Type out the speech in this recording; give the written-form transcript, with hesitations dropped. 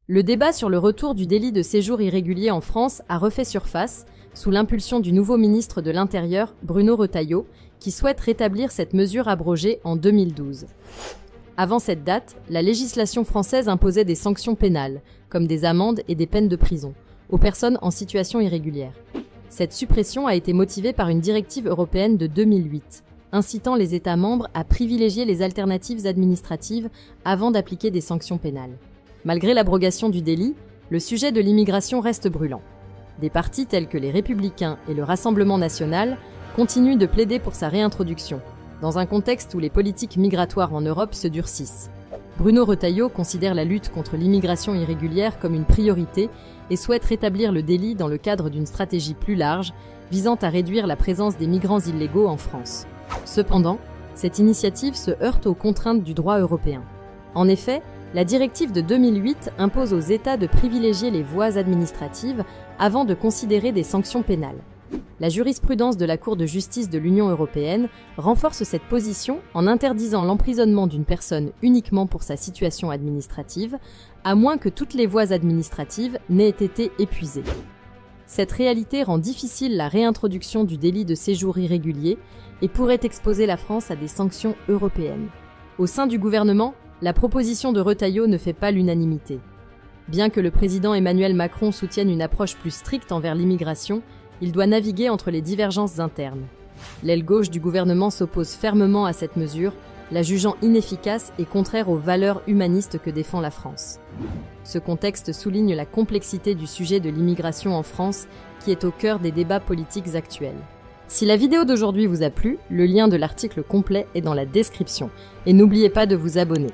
Le débat sur le retour du délit de séjour irrégulier en France a refait surface, sous l'impulsion du nouveau ministre de l'Intérieur, Bruno Retailleau, qui souhaite rétablir cette mesure abrogée en 2012. Avant cette date, la législation française imposait des sanctions pénales, comme des amendes et des peines de prison, aux personnes en situation irrégulière. Cette suppression a été motivée par une directive européenne de 2008, incitant les États membres à privilégier les alternatives administratives avant d'appliquer des sanctions pénales. Malgré l'abrogation du délit, le sujet de l'immigration reste brûlant. Des partis tels que les Républicains et le Rassemblement national continuent de plaider pour sa réintroduction, dans un contexte où les politiques migratoires en Europe se durcissent. Bruno Retailleau considère la lutte contre l'immigration irrégulière comme une priorité et souhaite rétablir le délit dans le cadre d'une stratégie plus large visant à réduire la présence des migrants illégaux en France. Cependant, cette initiative se heurte aux contraintes du droit européen. En effet, la directive de 2008 impose aux États de privilégier les voies administratives avant de considérer des sanctions pénales. La jurisprudence de la Cour de justice de l'Union européenne renforce cette position en interdisant l'emprisonnement d'une personne uniquement pour sa situation administrative, à moins que toutes les voies administratives n'aient été épuisées. Cette réalité rend difficile la réintroduction du délit de séjour irrégulier et pourrait exposer la France à des sanctions européennes. Au sein du gouvernement, la proposition de Retailleau ne fait pas l'unanimité. Bien que le président Emmanuel Macron soutienne une approche plus stricte envers l'immigration, il doit naviguer entre les divergences internes. L'aile gauche du gouvernement s'oppose fermement à cette mesure, la jugeant inefficace et contraire aux valeurs humanistes que défend la France. Ce contexte souligne la complexité du sujet de l'immigration en France, qui est au cœur des débats politiques actuels. Si la vidéo d'aujourd'hui vous a plu, le lien de l'article complet est dans la description. Et n'oubliez pas de vous abonner.